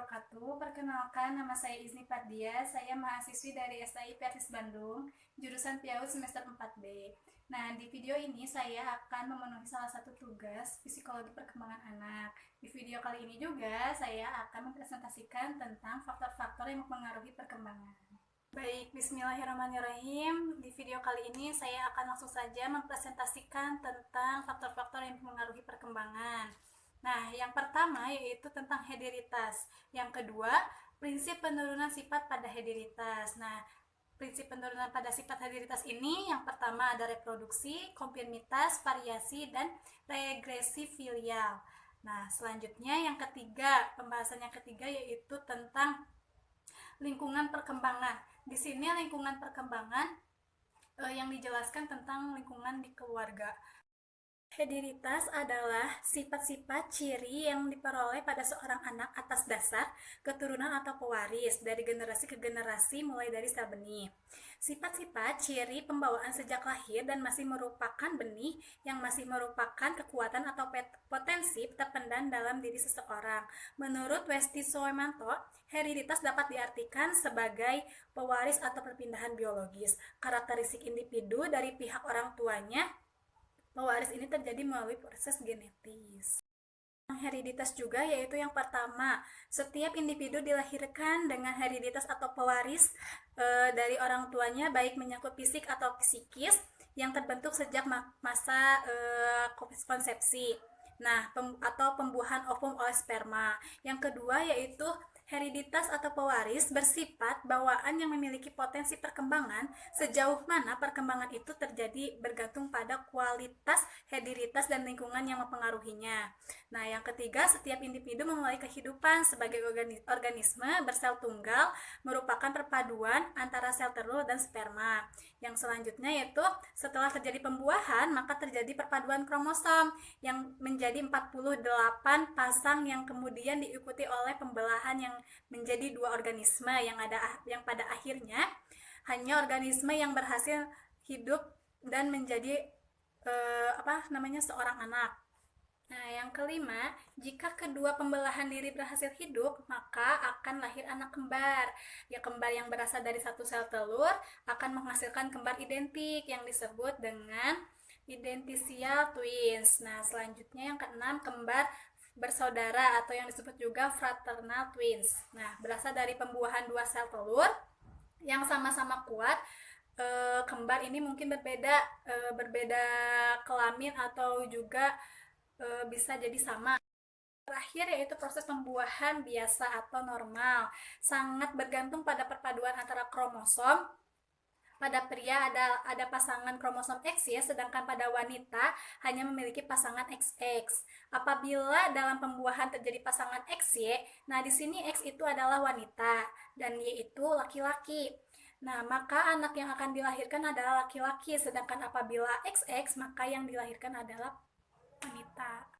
wabarakatuh. Perkenalkan, nama saya Izni Fardia. Saya mahasiswi dari STI Persis Bandung, jurusan PAUD semester 4B. Nah, di video ini saya akan memenuhi salah satu tugas psikologi perkembangan anak. Di video kali ini juga saya akan mempresentasikan tentang faktor-faktor yang mempengaruhi perkembangan. Baik, bismillahirrahmanirrahim. Di video kali ini saya akan langsung saja mempresentasikan tentang faktor-faktor yang mempengaruhi perkembangan. Nah, yang pertama yaitu tentang hederitas. Yang kedua, prinsip penurunan sifat pada hederitas. Nah, prinsip penurunan pada sifat hederitas ini yang pertama ada reproduksi, konfirmitas, variasi, dan regresi filial. Nah, selanjutnya yang ketiga, pembahasan yang ketiga yaitu tentang lingkungan perkembangan. Di sini lingkungan perkembangan yang dijelaskan tentang lingkungan di keluarga. Hederitas adalah sifat-sifat ciri yang diperoleh pada seorang anak atas dasar keturunan atau pewaris dari generasi ke generasi mulai dari sel benih. Sifat-sifat ciri pembawaan sejak lahir dan masih merupakan benih yang masih merupakan kekuatan atau potensi terpendam dalam diri seseorang. Menurut Westi Soemanto, hereditas dapat diartikan sebagai pewaris atau perpindahan biologis. Karakteristik individu dari pihak orang tuanya pewaris ini terjadi melalui proses genetis. Hereditas juga yaitu yang pertama, setiap individu dilahirkan dengan hereditas atau pewaris dari orang tuanya baik menyangkut fisik atau psikis yang terbentuk sejak masa konsepsi. Nah, atau pembuahan ovum oleh sperma. Yang kedua yaitu hereditas atau pewaris bersifat bawaan yang memiliki potensi perkembangan. Sejauh mana perkembangan itu terjadi bergantung pada kualitas hereditas dan lingkungan yang mempengaruhinya. Nah, yang ketiga, setiap individu memulai kehidupan sebagai organisme bersel tunggal merupakan perpaduan antara sel telur dan sperma. Yang selanjutnya yaitu setelah terjadi pembuahan, maka terjadi perpaduan kromosom yang menjadi 48 pasang yang kemudian diikuti oleh pembelahan yang menjadi dua organisme yang pada akhirnya hanya organisme yang berhasil hidup dan menjadi seorang anak. Nah, yang kelima, jika kedua pembelahan diri berhasil hidup, maka akan lahir anak kembar. Ya, kembar yang berasal dari satu sel telur akan menghasilkan kembar identik yang disebut dengan identical twins. Nah, selanjutnya yang keenam, kembar bersaudara atau yang disebut juga fraternal twins. Nah, berasal dari pembuahan dua sel telur yang sama-sama kuat. Kembar ini mungkin berbeda kelamin atau juga bisa jadi sama. Terakhir yaitu proses pembuahan biasa atau normal. Sangat bergantung pada perpaduan antara kromosom. Pada pria ada pasangan kromosom XY, sedangkan pada wanita hanya memiliki pasangan XX. Apabila dalam pembuahan terjadi pasangan XY, nah di sini X itu adalah wanita dan Y itu laki-laki. Nah, maka anak yang akan dilahirkan adalah laki-laki, sedangkan apabila XX, maka yang dilahirkan adalah wanita.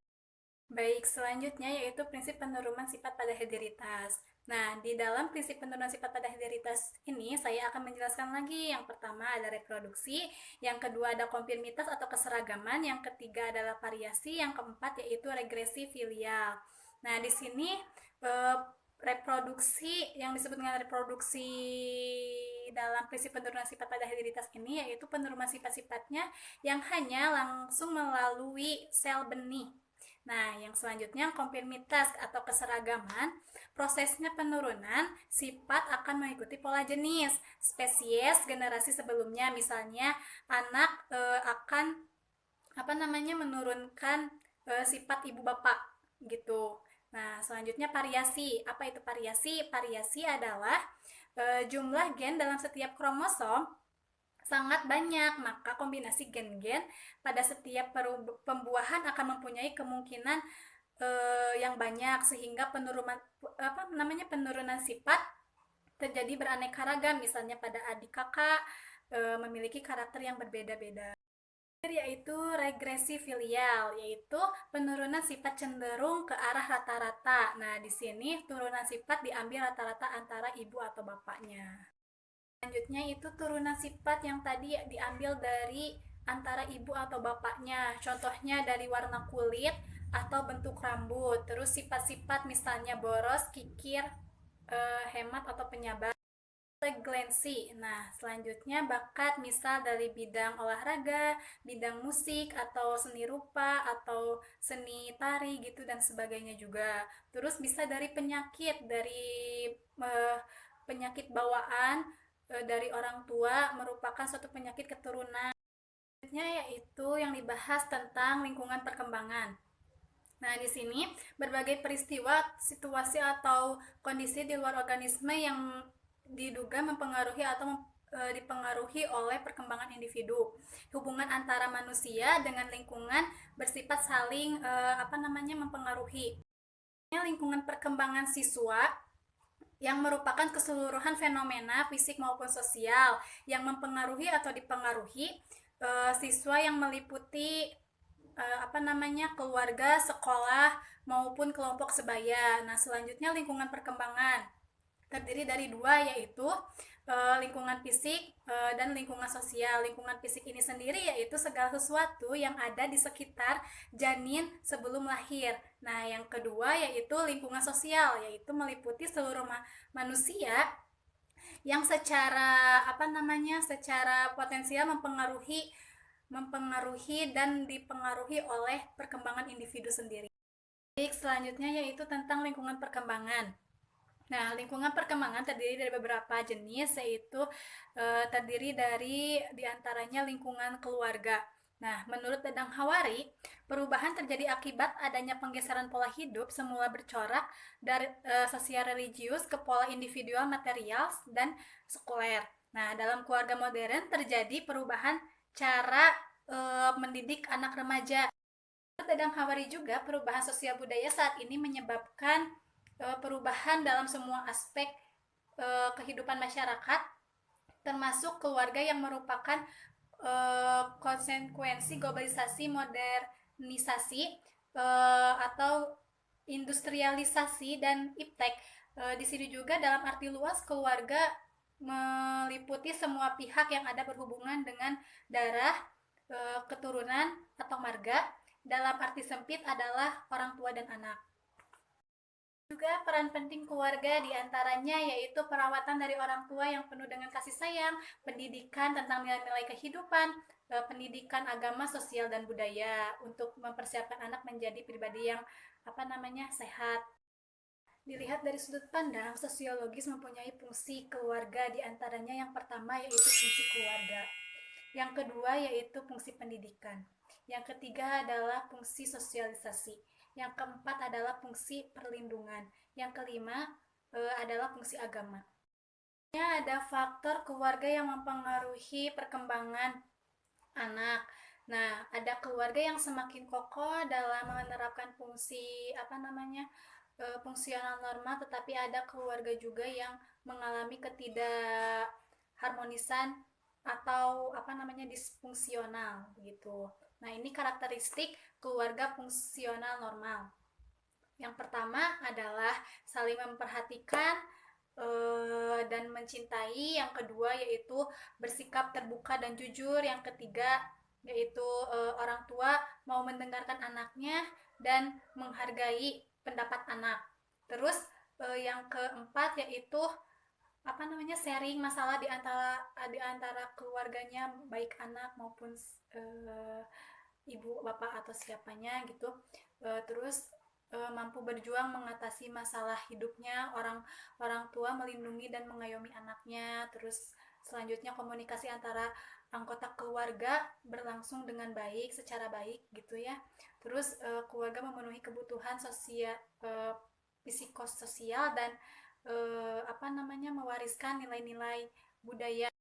Baik, selanjutnya yaitu prinsip penurunan sifat pada hederitas. Nah, di dalam prinsip penurunan sifat pada hederitas ini, saya akan menjelaskan lagi. Yang pertama ada reproduksi, yang kedua ada konfirmitas atau keseragaman, yang ketiga adalah variasi, yang keempat yaitu regresi filial. Nah, di sini reproduksi yang disebut dengan reproduksi dalam prinsip penurunan sifat pada hereditas ini yaitu penurunan sifat-sifatnya yang hanya langsung melalui sel benih. Nah, yang selanjutnya konfirmitas atau keseragaman, prosesnya penurunan sifat akan mengikuti pola jenis, spesies, generasi sebelumnya. Misalnya anak akan menurunkan sifat ibu bapak gitu. Nah, selanjutnya variasi. Apa itu variasi? Variasi adalah jumlah gen dalam setiap kromosom sangat banyak, maka kombinasi gen-gen pada setiap pembuahan akan mempunyai kemungkinan yang banyak sehingga penurunan sifat terjadi beraneka ragam. Misalnya pada adik kakak memiliki karakter yang berbeda-beda. Yaitu regresi filial, yaitu penurunan sifat cenderung ke arah rata-rata. Nah, di sini turunan sifat diambil rata-rata antara ibu atau bapaknya. Selanjutnya itu turunan sifat yang tadi diambil dari antara ibu atau bapaknya. Contohnya dari warna kulit atau bentuk rambut. Terus sifat-sifat misalnya boros, kikir, hemat atau penyabar. Glancy. Nah, selanjutnya bakat misal dari bidang olahraga, bidang musik atau seni rupa atau seni tari gitu dan sebagainya juga. Terus bisa dari penyakit, dari penyakit bawaan dari orang tua merupakan suatu penyakit keturunan. Selanjutnya yaitu yang dibahas tentang lingkungan perkembangan. Nah, di sini berbagai peristiwa, situasi atau kondisi di luar organisme yang diduga mempengaruhi atau dipengaruhi oleh perkembangan individu. Hubungan antara manusia dengan lingkungan bersifat saling mempengaruhi. Lingkungan perkembangan siswa yang merupakan keseluruhan fenomena fisik maupun sosial yang mempengaruhi atau dipengaruhi siswa yang meliputi keluarga, sekolah maupun kelompok sebaya. Nah, selanjutnya lingkungan perkembangan terdiri dari dua, yaitu lingkungan fisik dan lingkungan sosial. Lingkungan fisik ini sendiri yaitu segala sesuatu yang ada di sekitar janin sebelum lahir. Nah, yang kedua yaitu lingkungan sosial, yaitu meliputi seluruh manusia yang secara secara potensial mempengaruhi dan dipengaruhi oleh perkembangan individu sendiri. Selanjutnya yaitu tentang lingkungan perkembangan. Nah, lingkungan perkembangan terdiri dari beberapa jenis, yaitu terdiri dari diantaranya lingkungan keluarga. Nah, menurut Dadang Hawari, perubahan terjadi akibat adanya penggeseran pola hidup semula bercorak dari sosial religius ke pola individual material dan sekuler. Nah, dalam keluarga modern terjadi perubahan cara mendidik anak remaja. Menurut Dadang Hawari juga, perubahan sosial budaya saat ini menyebabkan perubahan dalam semua aspek kehidupan masyarakat, termasuk keluarga yang merupakan konsekuensi globalisasi, modernisasi atau industrialisasi dan iptek. Di sini juga dalam arti luas keluarga meliputi semua pihak yang ada berhubungan dengan darah, keturunan atau marga. Dalam arti sempit adalah orang tua dan anak. Juga peran penting keluarga diantaranya yaitu perawatan dari orang tua yang penuh dengan kasih sayang, pendidikan tentang nilai-nilai kehidupan, pendidikan agama, sosial, dan budaya untuk mempersiapkan anak menjadi pribadi yang sehat. Dilihat dari sudut pandang sosiologis mempunyai fungsi keluarga, diantaranya yang pertama yaitu fungsi keluarga, yang kedua yaitu fungsi pendidikan, yang ketiga adalah fungsi sosialisasi, yang keempat adalah fungsi perlindungan, yang kelima adalah fungsi agama. Ada faktor keluarga yang mempengaruhi perkembangan anak. Nah, ada keluarga yang semakin kokoh dalam menerapkan fungsi fungsional norma, tetapi ada keluarga juga yang mengalami ketidakharmonisan atau disfungsional gitu. Nah, ini karakteristik keluarga fungsional normal. Yang pertama adalah saling memperhatikan dan mencintai. Yang kedua yaitu bersikap terbuka dan jujur. Yang ketiga yaitu orang tua mau mendengarkan anaknya dan menghargai pendapat anak. Terus yang keempat yaitu sharing masalah di antara keluarganya, baik anak maupun ibu, bapak atau siapanya gitu. Terus mampu berjuang mengatasi masalah hidupnya, orang tua melindungi dan mengayomi anaknya. Terus selanjutnya komunikasi antara anggota keluarga berlangsung dengan baik, secara baik gitu ya. Terus keluarga memenuhi kebutuhan sosial, psikososial dan mewariskan nilai-nilai budaya.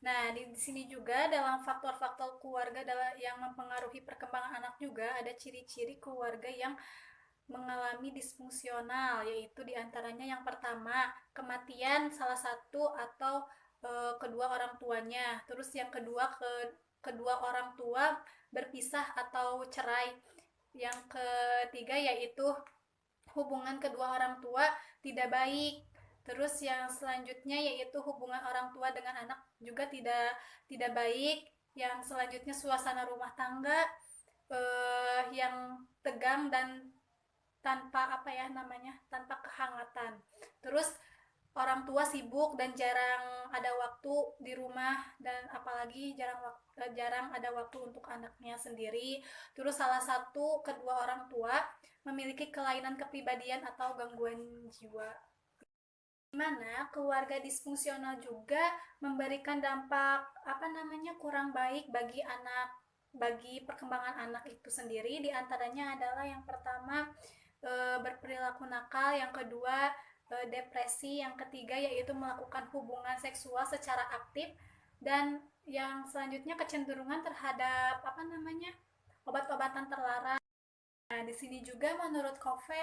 Nah, di sini juga dalam faktor-faktor keluarga yang mempengaruhi perkembangan anak juga ada ciri-ciri keluarga yang mengalami disfungsional, yaitu diantaranya yang pertama kematian salah satu atau kedua orang tuanya. Terus yang kedua kedua orang tua berpisah atau cerai. Yang ketiga yaitu hubungan kedua orang tua tidak baik. Terus yang selanjutnya yaitu hubungan orang tua dengan anak juga tidak baik. Yang selanjutnya suasana rumah tangga yang tegang dan tanpa tanpa kehangatan. Terus orang tua sibuk dan jarang ada waktu di rumah, dan apalagi jarang ada waktu untuk anaknya sendiri. Terus salah satu kedua orang tua memiliki kelainan kepribadian atau gangguan jiwa. Dimana keluarga disfungsional juga memberikan dampak kurang baik bagi perkembangan anak itu sendiri. Di antaranya adalah yang pertama berperilaku nakal, yang kedua depresi, yang ketiga yaitu melakukan hubungan seksual secara aktif, dan yang selanjutnya kecenderungan terhadap obat-obatan terlarang. Nah, di sini juga menurut Kove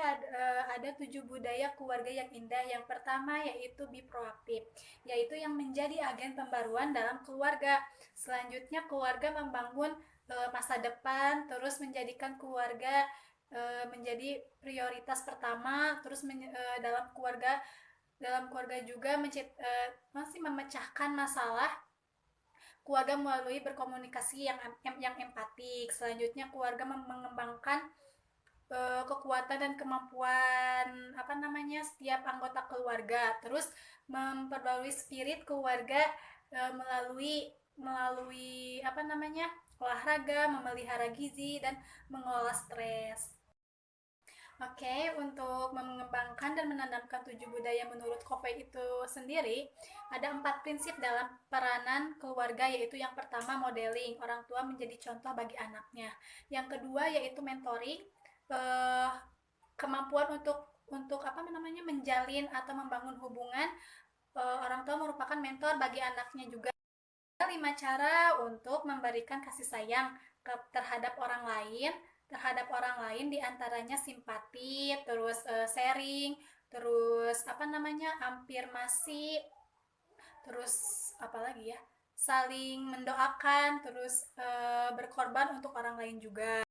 ada 7 budaya keluarga yang indah. Yang pertama yaitu be proaktif, yaitu yang menjadi agen pembaruan dalam keluarga. Selanjutnya keluarga membangun masa depan, terus menjadikan keluarga menjadi prioritas pertama, terus dalam keluarga juga masih memecahkan masalah keluarga melalui berkomunikasi yang empatik. Selanjutnya keluarga mengembangkan kekuatan dan kemampuan setiap anggota keluarga, terus memperbarui spirit keluarga melalui olahraga, memelihara gizi, dan mengelola stres. Oke, untuk mengembangkan dan menanamkan 7 budaya menurut Kove itu sendiri, ada 4 prinsip dalam peranan keluarga, yaitu yang pertama modeling, orang tua menjadi contoh bagi anaknya. Yang kedua yaitu mentoring, kemampuan untuk menjalin atau membangun hubungan. Orang tua merupakan mentor bagi anaknya juga. 5 cara untuk memberikan kasih sayang terhadap orang lain diantaranya simpati, terus sharing, terus afirmasi, terus apalagi ya, saling mendoakan, terus berkorban untuk orang lain juga.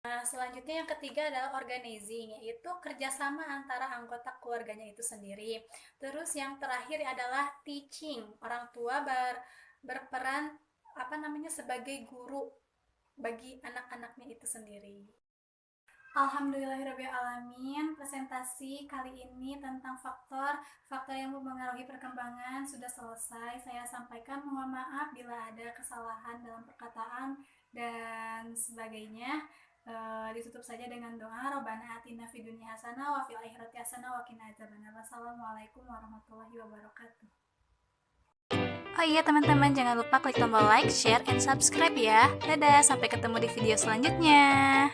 Nah, selanjutnya yang ketiga adalah organizing, yaitu kerjasama antara anggota keluarganya itu sendiri. Terus yang terakhir adalah teaching, orang tua berperan sebagai guru bagi anak-anaknya itu sendiri. Alhamdulillahirrahmanirrahim, presentasi kali ini tentang faktor yang mempengaruhi perkembangan sudah selesai. Saya sampaikan, mohon maaf bila ada kesalahan dalam perkataan dan sebagainya. Ditutup saja dengan doa, Rabbana atina fid dunya hasanah wa fil akhirati hasanah wa qina adzabannar. Wassalamualaikum warahmatullahi wabarakatuh. Oh iya teman-teman, jangan lupa klik tombol like, share, and subscribe ya. Dadah, sampai ketemu di video selanjutnya.